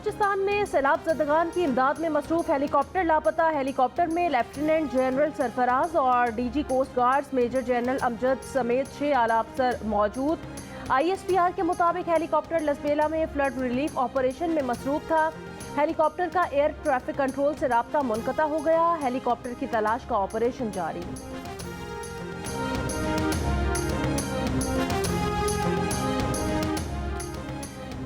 बलूचिस्तान में सैलाब ज़दगान की इमदाद में मसरूफ हेलीकॉप्टर लापता। हेलीकॉप्टर में लेफ्टिनेंट जनरल सरफराज और DG coast guards major general Amjad समेत 6 आला अफसर मौजूद। ISPR के मुताबिक हेलीकॉप्टर लसबेला में फ्लड रिलीफ ऑपरेशन में मसरूफ था। हेलीकॉप्टर का एयर ट्रैफिक कंट्रोल से राब्ता मुनक़ता हो गया। हेलीकॉप्टर की तलाश का ऑपरेशन जारी।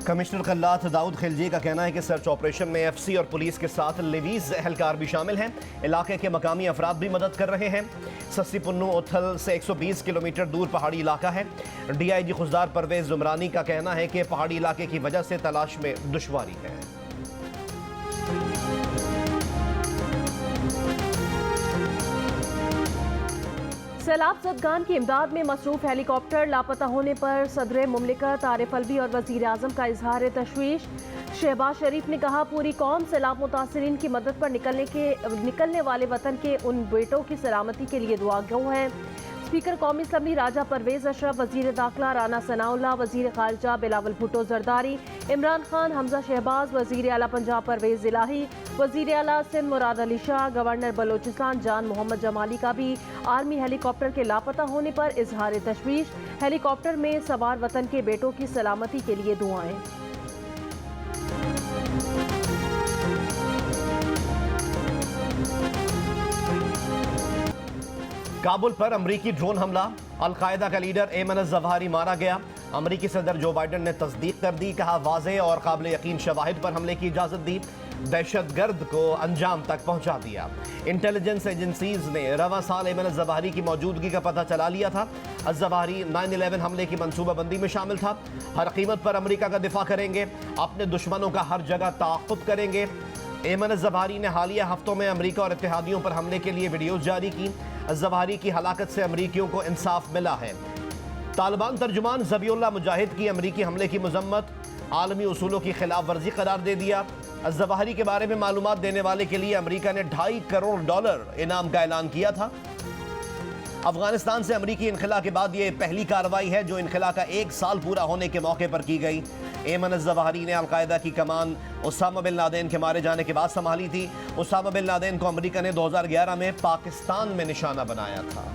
कमिश्नर खल्लात दाऊद खिलजी का कहना है कि सर्च ऑपरेशन में FC और पुलिस के साथ लेवीज एहलकार भी शामिल हैं। इलाके के मकामी अफराद भी मदद कर रहे हैं। सस्सी पुन्नू ओथल से 120 किलोमीटर दूर पहाड़ी इलाका है। DIG खुशदार परवेज जुमरानी का कहना है कि पहाड़ी इलाके की वजह से तलाश में दुश्वारी है। सैलाब ज़दगान की इमदाद में मसरूफ हेलीकॉप्टर लापता होने पर सदर मुमलिकत आरिफ अलवी और वज़ीर आज़म का इजहार तशवीश। शहबाज शरीफ ने कहा, पूरी कौम सैलाब मुतासरीन की मदद पर निकलने वाले वतन के उन बेटों की सलामती के लिए दुआगो हैं। स्पीकर कौमी असम्बली राजा परवेज अशरफ, वज़ीर दाखिला राना सनाउल्लाह, वज़ीर खारजा बिलावल भुट्टो जरदारी, इमरान खान, हमजा शहबाज, वज़ीर आला पंजाब परवेज इलाही, वज़ीर आला सिंध मुराद अली शाह, गवर्नर बलोचिस्तान जान मोहम्मद जमाली का भी आर्मी हेलीकॉप्टर के लापता होने पर इजहार तशवीश। हेलीकॉप्टर में सवार वतन के बेटों की सलामती के लिए दुआएं। काबुल पर अमरीकी ड्रोन हमला, अल-कायदा का लीडर एमन अज़-ज़वाहिरी मारा गया। अमरीकी सदर जो बाइडन ने तस्दीक कर दी, कहा वाज़ेह और काबिल यकीन शवाहिद पर हमले की इजाज़त दी। दहशतगर्द को अंजाम तक पहुंचा दिया। इंटेलिजेंस एजेंसीज ने रवा साल एमन अज़-ज़वाहिरी की मौजूदगी का पता चला लिया था। अज़-ज़वाहिरी 9/11 हमले की मनसूबाबंदी में शामिल था। हर कीमत पर अमरीका का दिफा करेंगे, अपने दुश्मनों का हर जगह ताक़ुब करेंगे। एमन अज़-ज़वाहिरी ने हालिया हफ्तों में अमरीका और इत्तेहादियों पर हमले के लिए वीडियोज़ जारी की। अज़-ज़वाहिरी की हलाकत से अमरीकियों को इंसाफ मिला है। तालिबान तर्जुमान ज़बीउल्लाह मुजाहिद की अमरीकी हमले की मजम्मत, आलमी उसूलों की खिलाफ वर्जी करार दे दिया। अज़-ज़वाहिरी के बारे में मालूमात देने वाले के लिए अमरीका ने $2.5 करोड़ इनाम का ऐलान किया था। अफगानिस्तान से अमरीकी इनखला के बाद ये पहली कार्रवाई है जो इनखला का 1 साल पूरा होने के मौके पर की गई। एमन अज़-ज़वाहिरी ने अल-कायदा की कमान उसामा बिन लादेन के मारे जाने के बाद संभाली थी। उसामा बिन लादेन को अमरीका ने 2011 में पाकिस्तान में निशाना बनाया था।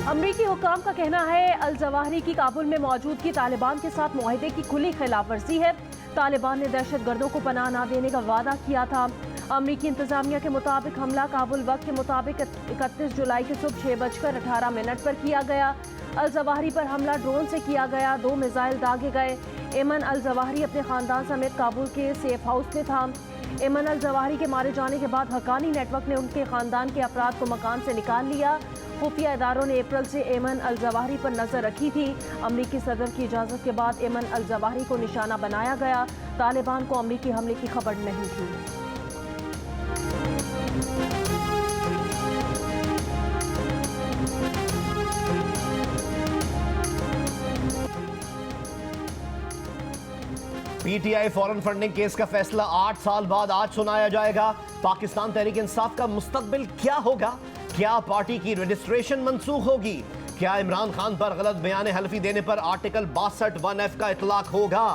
अमरीकी हुक्काम का कहना है, अल-ज़वाहिरी की काबुल में मौजूदगी तालिबान के साथ मुआहदे की खुली खिलाफ वर्जी है। तालिबान ने दहशत गर्दों को पनाह न देने का वादा किया था। अमरीकी इंतजामिया के मुताबिक हमला काबुल वक्त के मुताबिक 31 जुलाई की सुबह 6:18 पर किया गया। अल-ज़वाहिरी पर हमला ड्रोन से किया गया। 2 मिसाइल दागे गए। एमन अल-ज़वाहिरी अपने खानदान समेत काबुल के सेफ हाउस में था। एमन अल-ज़वाहिरी के मारे जाने के बाद हक्कानी नेटवर्क ने उनके खानदान के अफराद को मकान से निकाल लिया। खुफिया इदारों ने अप्रैल से एमन अल-ज़वाहिरी पर नजर रखी थी। अमरीकी सदर की इजाज़त के बाद एमन अल-ज़वाहिरी को निशाना बनाया गया। तालिबान को अमरीकी हमले की खबर नहीं थी। PTI फॉरेन फंडिंग केस का फैसला 8 साल बाद आज सुनाया जाएगा। पाकिस्तान तहरीक इंसाफ का मुस्तकबिल क्या होगा? क्या पार्टी की रजिस्ट्रेशन मंसूख होगी? क्या इमरान खान पर गलत बयान हल्फी देने पर आर्टिकल 62(1)(f) का इतलाक होगा?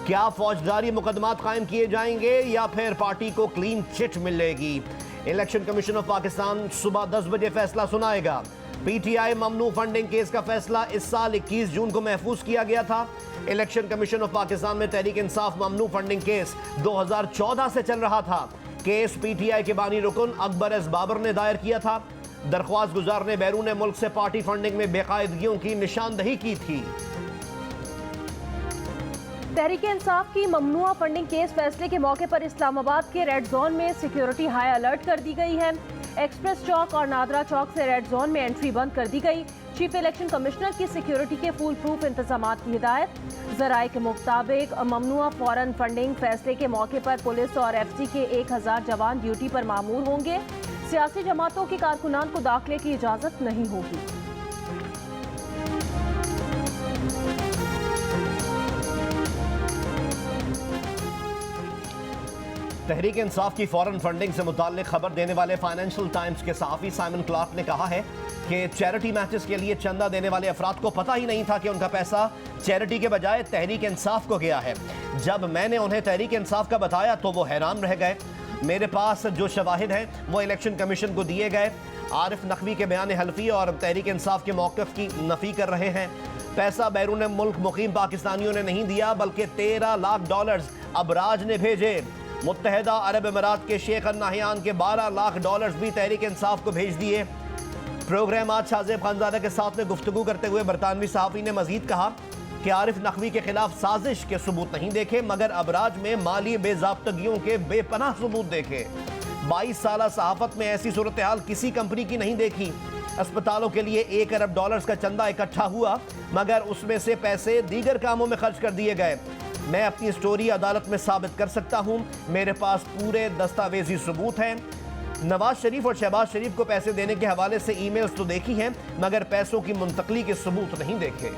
क्या फौजदारी मुकदमात कायम किए जाएंगे या फिर पार्टी को क्लीन चिट मिलेगी? इलेक्शन कमीशन ऑफ पाकिस्तान सुबह 10 बजे फैसला सुनाएगा। PTI ममनू फंडिंग केस का फैसला इस साल 21 जून को महफूज किया गया था। इलेक्शन कमीशन ऑफ पाकिस्तान में तहरीक इंसाफ ममनू फंडिंग केस 2014 से चल रहा था। केस PTI के बानी रुकन अकबर एस बाबर ने दायर किया था। दरख्वास्त गुजार ने बैरून मुल्क से पार्टी फंडिंग में बेकायदगियों की निशानदही की थी। तहरीक इंसाफ की ममनुआ फंडिंग केस फैसले के मौके पर इस्लामाबाद के रेड जोन में सिक्योरिटी हाई अलर्ट कर दी गई है। एक्सप्रेस चौक और नादरा चौक से रेड जोन में एंट्री बंद कर दी गई। चीफ इलेक्शन कमिश्नर की सिक्योरिटी के फुल प्रूफ इंतजाम की हिदायत। जराये के मुताबिक ममनुआ फॉरेन फंडिंग फैसले के मौके पर पुलिस और FC के 1000 जवान ड्यूटी पर मामूर होंगे। सियासी जमातों के कारकुनान को दाखिले की इजाजत नहीं होगी। तहरीक इंसाफ की फॉरेन फंडिंग से मुताल्लिक खबर देने वाले फाइनेंशियल टाइम्स के सहाफ़ी साइमन क्लार्क ने कहा है कि चैरिटी मैचेस के लिए चंदा देने वाले अफराद को पता ही नहीं था कि उनका पैसा चैरिटी के बजाय तहरीक इंसाफ को गया है। जब मैंने उन्हें तहरीक इंसाफ का बताया तो वो हैरान रह गए। मेरे पास जो शवाहिद हैं वो इलेक्शन कमीशन को दिए गए। आरिफ नकवी के बयान हल्फी और तहरीक इंसाफ के मौक़िफ़ की नफ़ी कर रहे हैं। पैसा बैरून मुल्क मुकीम पाकिस्तानियों ने नहीं दिया बल्कि 13 लाख डॉलर्स अबराज ने भेजे। मुत्तहिदा अरब अमीरात के शेख अल नाहियान के 12 लाख डॉलर्स भी तहरीक इंसाफ को भेज दिए। प्रोग्राम आज शाहजेब खानजादा के साथ में गुफ्तगू करते हुए बरतानवी सहाफ़ी ने मजीद कहा कि आरिफ नकवी के खिलाफ साजिश के सबूत नहीं देखे मगर अबराज में माली बेज़ाब्तगियों के बेपनाह सबूत देखे। 22 साल सहाफ़त में ऐसी सूरत हाल किसी कंपनी की नहीं देखी। अस्पतालों के लिए 1 अरब डॉलर्स का चंदा इकट्ठा हुआ मगर उसमें से पैसे दीगर कामों में खर्च कर दिए गए। मैं अपनी स्टोरी अदालत में साबित कर सकता हूं। मेरे पास पूरे दस्तावेजी सबूत हैं। नवाज शरीफ और शहबाज शरीफ को पैसे देने के हवाले से ईमेल्स तो देखी हैं मगर पैसों की मुंतकली के सबूत नहीं देखे।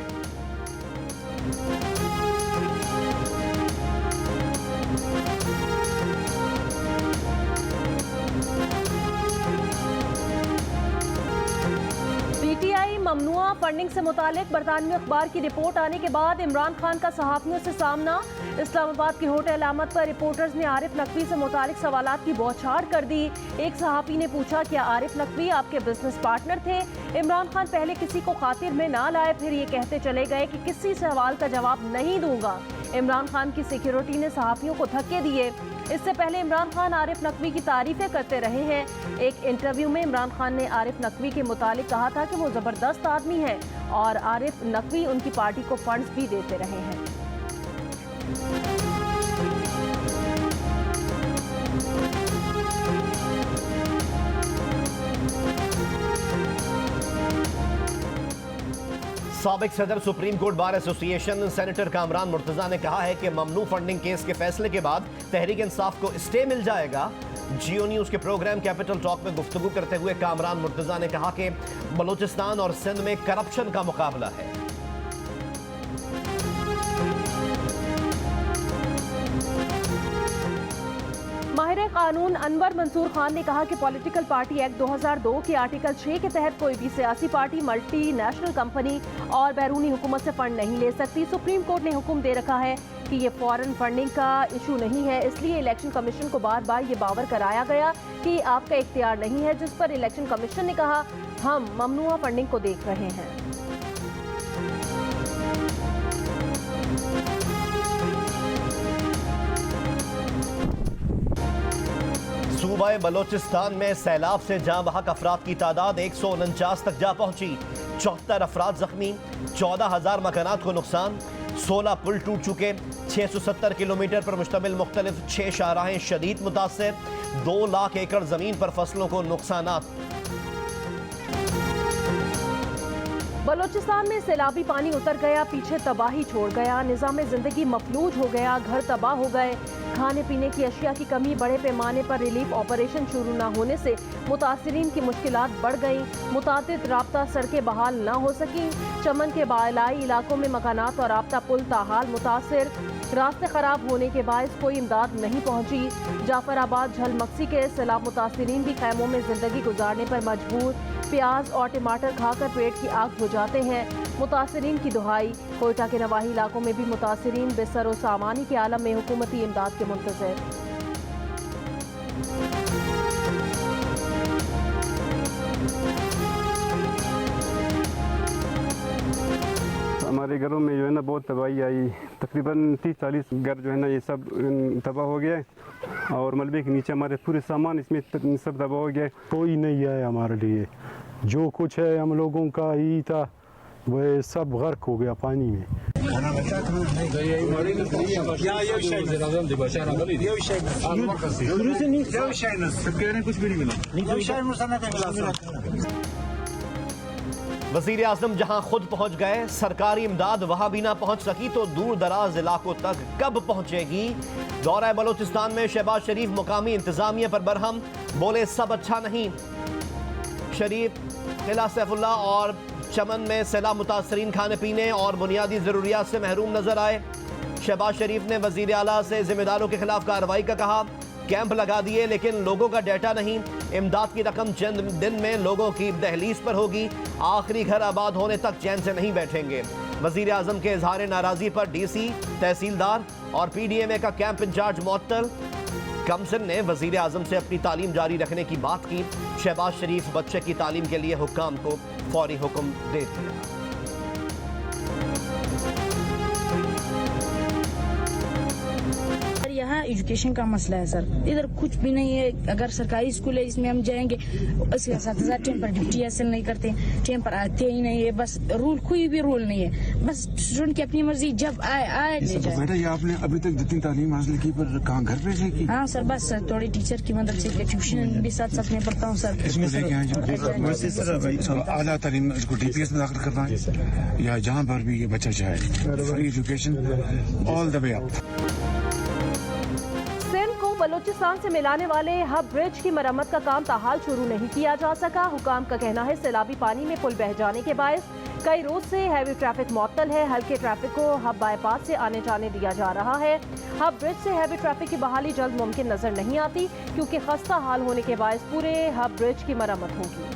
पीटीआई ममनुआ फंडिंग से मुतालिक बरतानवी अखबार की रिपोर्ट आने के बाद इमरान खान का सहाफ़ियों से सामना। इस्लामाबाद की होटल अहमद पर रिपोर्टर्स ने आरिफ नकवी से मुतालिक सवालात की बौछार कर दी। एक सहाफ़ी ने पूछा क्या आरिफ नकवी आपके बिजनेस पार्टनर थे? इमरान खान पहले किसी को खातिर में ना लाए, फिर ये कहते चले गए कि किसी सवाल का जवाब नहीं दूंगा। इमरान खान की सिक्योरिटी ने सहाफ़ियों को धक्के दिए। इससे पहले इमरान खान आरिफ नकवी की तारीफें करते रहे हैं। एक इंटरव्यू में इमरान खान ने आरिफ नकवी के मुतालिक कहा था कि वो ज़बरदस्त आदमी है और आरिफ नकवी उनकी पार्टी को फंड्स भी देते रहे हैं। साबिक सदर supreme court bar association senator Kamran Murtaza ने कहा है कि ममनू फंडिंग केस के फैसले के बाद तहरीक इंसाफ को स्टे मिल जाएगा। जियो न्यूज़ के प्रोग्राम कैपिटल टॉक में गुफ्तगू करते हुए कामरान मुर्तजा ने कहा कि बलूचिस्तान और सिंध में करप्शन का मुकाबला है। माहिर कानून अनवर मंसूर खान ने कहा कि पॉलिटिकल पार्टी एक्ट 2002 के आर्टिकल 6 के तहत कोई भी सियासी पार्टी मल्टी नेशनल कंपनी और बैरूनी हुकूमत से फंड नहीं ले सकती। सुप्रीम कोर्ट ने हुक्म दे रखा है कि ये फॉरेन फंडिंग का इशू नहीं है, इसलिए इलेक्शन कमीशन को बार बार ये बावर कराया गया कि आपका इख्तियार नहीं है, जिस पर इलेक्शन कमीशन ने कहा हम ममनुआ फंडिंग को देख रहे हैं। सूबा बलोचिस्तान में सैलाब से जाँ बहक अफराद की तादाद 149 तक जा पहुंची। 74 अफराद जख्मी, 14,000 मकानात को नुकसान, 16 पुल टूट चुके, 670 किलोमीटर पर मुश्तमिल मुख्तलिफ 6 शाहराहें शदीद मुतासर, 2 लाख एकड़ जमीन पर फसलों को नुकसानात। बलोचिस्तान में सैलाबी पानी उतर गया, पीछे तबाही छोड़ गया, निज़ाम ज़िंदगी मफलूज हो गया, घर तबाह हो गए। खाने पीने की अशिया की कमी, बड़े पैमाने पर रिलीफ ऑपरेशन शुरू न होने से मुतासिरीन की मुश्किलात बढ़ गईं। मुतादिद राब्ता सड़कें बहाल न हो सकीं। चमन के बालाई इलाकों में मकानात और राब्ता पुल ताहाल मुतासिर। रास्ते खराब होने के बायस कोई इमदाद नहीं पहुंची। जाफराबाद झलमक्सी के सैलाब मुतासिरीन भी खैमों में जिंदगी गुजारने पर मजबूर। प्याज और टमाटर खाकर पेट की आग बुझाते हैं। मुतासिरीन की दुहाई। कोयटा के नवाही इलाकों में भी मुतासिरीन बिस्तर और सामानी के आलम में हुकूमती इमदाद के मुंतज़िर। हमारे घरों में जो है ना बहुत तबाही आई। तकरीबन 30-40 घर जो है ना ये सब तबाह हो गया और मलबे के नीचे हमारे पूरे सामान इसमें सब तबाह हो गया। कोई नहीं आया हमारे लिए, जो कुछ है हम लोगों का ही था वह सब गर्क हो गया पानी में। वज़ीर आज़म जहां खुद पहुंच गए, सरकारी इमदाद वहां भी ना पहुंच सकी तो दूर दराज इलाकों तक कब पहुंचेगी? दौरा बलोचिस्तान में शहबाज शरीफ मुकामी इंतजामिया पर बरहम, बोले सब अच्छा नहीं। शरीफ किला सैफुल्ला और चमन में सैलाब मुतासरीन खाने पीने और बुनियादी ज़रूरियात से महरूम नजर आए। शहबाज शरीफ ने वज़ीर आला से जिम्मेदारों के खिलाफ कार्रवाई का कहा। कैंप लगा दिए, लेकिन लोगों का डेटा नहीं। इमदाद की रकम चंद दिन में लोगों की दहलीज पर होगी। आखिरी घर आबाद होने तक चैन से नहीं बैठेंगे। वजीर आजम के इजहार नाराजी पर डीसी, तहसीलदार और पीडीएमए का कैंप इंचार्ज मुअत्तल। कमसन ने वजीर आजम से अपनी तालीम जारी रखने की बात की। शहबाज शरीफ बच्चे की तालीम के लिए हुक्काम को फौरी हुक्म दे दिया। यहाँ एजुकेशन का मसला है सर, इधर कुछ भी नहीं है। अगर सरकारी स्कूल है इसमें हम जाएंगे, उसके 7,000 टाइम पर ड्यूटी हासिल नहीं करते, टाइम पर आते ही नहीं है। बस रूल, कोई भी रूल नहीं है, बस स्टूडेंट की अपनी मर्जी जब आए ले जाए। बेटा, ये आपने अभी तक जितनी तालीम हासिल की पर कहाँ घर पे से की? हाँ सर, बस सर थोड़ी टीचर की मदद से ट्यूशन भी साथ साथ में पढ़ता हूँ सर। इसमें सर आला तालीम इसको DPS में दाखिल करना है या जहाँ पर भी ये बच्चा चाहे, free education all the way up. Sindh को बलूचिस्तान से मिलाने वाले हब ब्रिज की मरम्मत का काम ताहाल शुरू नहीं किया जा सका। हुकाम का कहना है सैलाबी पानी में पुल बह जाने के बायस कई रोज से हैवी ट्रैफिक मुअत्तल है। हल्के ट्रैफिक को हब बाईपास से आने जाने दिया जा रहा है। हब ब्रिज से हैवी ट्रैफिक की बहाली जल्द मुमकिन नजर नहीं आती, क्योंकि खस्ता हाल होने के बायस पूरे हब ब्रिज की मरम्मत होगी।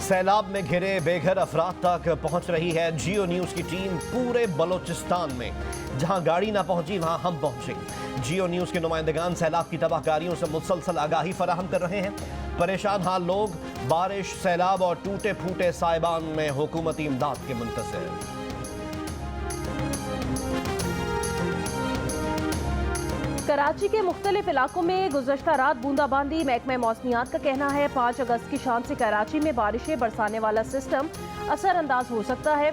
सैलाब में घिरे बेघर अफराद तक पहुंच रही है जियो न्यूज की टीम पूरे बलोचिस्तान में। जहां गाड़ी ना पहुंची वहां हम पहुंचे। जियो न्यूज के नुमाइंदगान सैलाब की तबाहकारियों से मुसलसल आगाही फराहम कर रहे हैं। परेशान हाल लोग बारिश, सैलाब और टूटे फूटे साइबान में हुकूमती इमदाद के मुंतज़िर। कराची के मुख्तलिफ इलाकों में गुज़श्ता रात बूंदाबांदी। महकमा मौसमियात का कहना है 5 अगस्त की शाम से कराची में बारिशें बरसाने वाला सिस्टम असरअंदाज हो सकता है।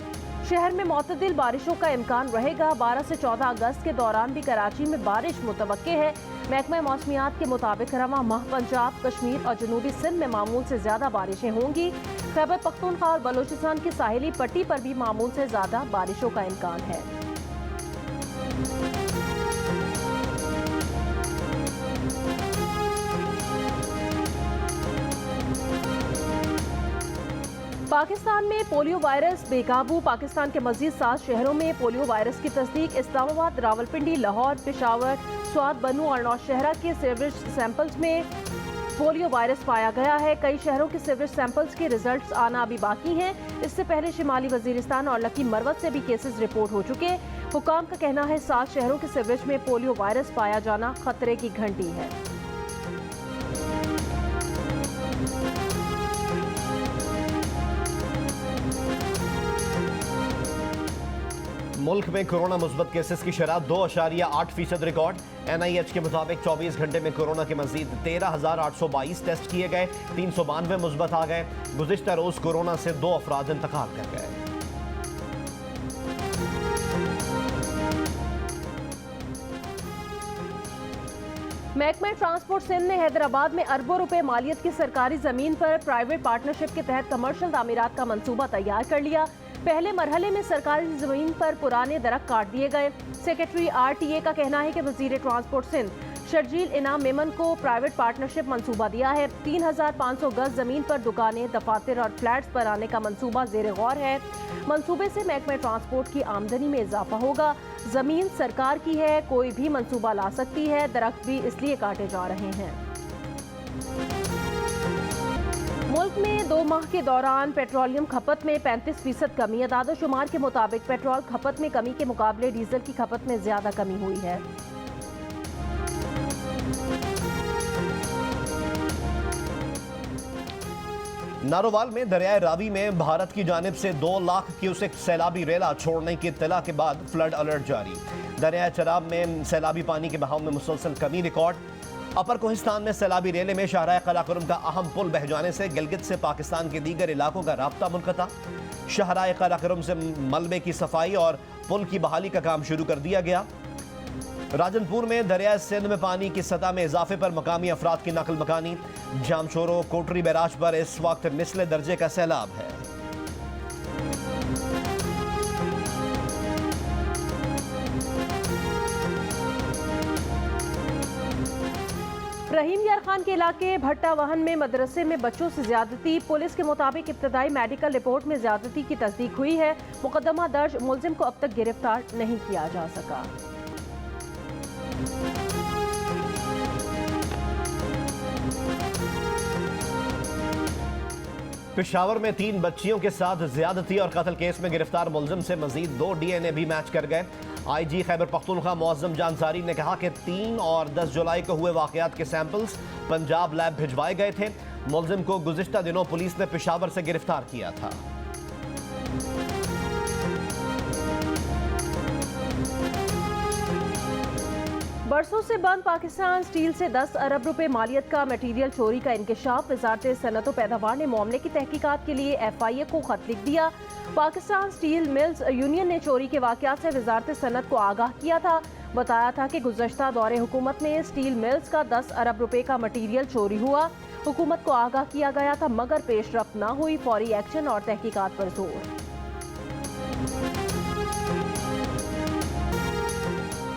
शहर में मुतदिल बारिशों का इम्कान रहेगा। 12 से 14 अगस्त के दौरान भी कराची में बारिश मुतवक्के है। महकमा मौसमियात के मुताबिक रवां माह पंजाब, कश्मीर और जनूबी सिंध में मामूल से ज्यादा बारिशें होंगी। खैबर पख्तूनख्वा और बलूचिस्तान की साहिली पट्टी पर भी मामूल से ज्यादा बारिशों का इम्कान है। पाकिस्तान में पोलियो वायरस बेकाबू। पाकिस्तान के मजीद 7 शहरों में पोलियो वायरस की तस्दीक। इस्लामाबाद, रावलपिंडी, लाहौर, पेशावर, स्वात, बनू और नौशहरा के सीवरेज सैंपल्स में पोलियो वायरस पाया गया है। कई शहरों के सीवरेज सैंपल्स के रिजल्ट्स आना अभी बाकी हैं। इससे पहले शिमाली वजीरिस्तान और लकी मरवत से भी केसेस रिपोर्ट हो चुके। हुकाम का कहना है 7 शहरों के सीवरेज में पोलियो वायरस पाया जाना खतरे की घंटी है। मुल्क में कोरोना मुस्बत केसेस की शरह 2.8% रिकॉर्ड। NIH के मुताबिक 24 घंटे में कोरोना के मजीद 13,822 टेस्ट किए गए। 392 मुस्बत आ गए। गुज़िश्ता रोज कोरोना से 2 अफराद इंतकाल कर गए। महकमा ट्रांसपोर्ट सिंध ने हैदराबाद में अरबों रुपए मालियत की सरकारी जमीन पर प्राइवेट पार्टनरशिप के तहत कमर्शियल तामीरात का मंसूबा तैयार कर लिया। पहले मरहले में सरकारी जमीन पर पुराने दरख्त काट दिए गए। सेक्रेटरी RTA का कहना है कि वजीर ट्रांसपोर्ट सिंध शर्जील इनाम मेमन को प्राइवेट पार्टनरशिप मंसूबा दिया है। 3,500 गज जमीन पर दुकानें, दफातर और फ्लैट्स पर आने का मंसूबा जेर गौर है। मंसूबे से महकमा ट्रांसपोर्ट की आमदनी में इजाफा होगा। जमीन सरकार की है, कोई भी मंसूबा ला सकती है। दरख्त भी इसलिए काटे जा रहे हैं। मुल्क में 2 माह के दौरान पेट्रोलियम खपत में 35% कमी। अदाद-ओ-शुमार के मुताबिक पेट्रोल खपत में कमी के मुकाबले डीजल की खपत में ज्यादा कमी हुई है। नारोवाल में दरियाए रावी में भारत की जानिब से 2 लाख क्यूसेक सैलाबी रेला छोड़ने की इत्तला के बाद फ्लड अलर्ट जारी। दरियाए चराब में सैलाबी पानी के बहाव में मुसलसल कमी रिकॉर्ड। अपर कोहिस्तान में सैलाबी रेले में शाहराह कराकोरम का अहम पुल बह जाने से गिलगित से पाकिस्तान के दीगर इलाकों का राब्ता मुनक़ता। शाहराह कराकोरम से मलबे की सफाई और पुल की बहाली का काम शुरू कर दिया गया। राजनपुर में दरिया सिंध में पानी की सतह में इजाफे पर मकामी अफराद की नकल मकानी। जामशोरो कोटरी बैराज पर इस वक्त निचले दर्जे का सैलाब है। रहीम यार खान के इलाके भट्टा वाहन में मदरसे में बच्चों से ज्यादती। पुलिस के मुताबिक इब्तदाई मेडिकल रिपोर्ट में ज्यादती की तस्दीक हुई है। मुकदमा दर्ज, मुलजिम को अब तक गिरफ्तार नहीं किया जा सका। पेशावर में 3 बच्चियों के साथ ज्यादती और कत्ल केस में गिरफ्तार मुलजिम से मजीद 2 DNA भी मैच कर गए। IG खैबर पख्तूनख्वा मुअज्जम जानसारी ने कहा कि 3 और 10 जुलाई को हुए वाकयात के सैंपल्स पंजाब लैब भिजवाए गए थे। मुलजिम को गुज़िश्ता दिनों पुलिस ने पेशावर से गिरफ्तार किया था। बरसों से बंद पाकिस्तान स्टील से 10 अरब रुपए मालियत का मटीरियल चोरी का इंकशाफ। वजारत सनअत व पैदावार ने मामले की तहकीकात के लिए FIA को खत लिख दिया। पाकिस्तान स्टील मिल्स यूनियन ने चोरी के वाकयात से वजारत सनअत को आगाह किया था। बताया था कि गुज़श्ता दौरे हुकूमत में स्टील मिल्स का 10 अरब रुपए का मटीरियल चोरी हुआ। हुकूमत को आगाह किया गया था मगर पेशरफ्त न हुई। फौरी एक्शन और तहकीकात पर जोर।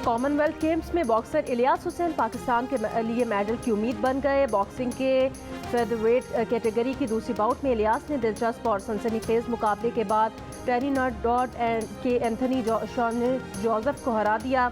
कॉमनवेल्थ गेम्स में बॉक्सर इलियास हुसैन पाकिस्तान के लिए मेडल की उम्मीद बन गए। बॉक्सिंग के फेदरवेट कैटेगरी की दूसरी बाउट में इलियास ने दिलचस्प और सनसनीखेज मुकाबले के बाद टेरिनाडॉट के एंथनी जोसेफ को हरा दिया।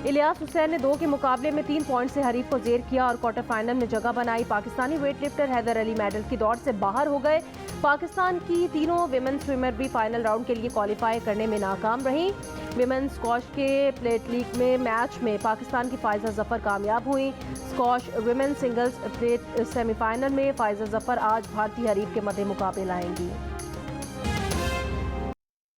इलियास हुसैन ने 2 के मुकाबले में 3 पॉइंट से हरीफ को जेर किया और क्वार्टर फाइनल में जगह बनाई। Pakistani weight lifter Haider Ali medal की दौड़ से बाहर हो गए। पाकिस्तान की तीनों विमेन स्विमर भी फाइनल राउंड के लिए क्वालिफाई करने में नाकाम रहीं। विमेन स्क्वॉश के प्लेट लीग में मैच में पाकिस्तान की फायजा जफर कामयाब हुई। Squash women singles plate semifinal में फायजा जफर आज भारतीय हरीफ के मद्दे मुकाबले लाएंगी।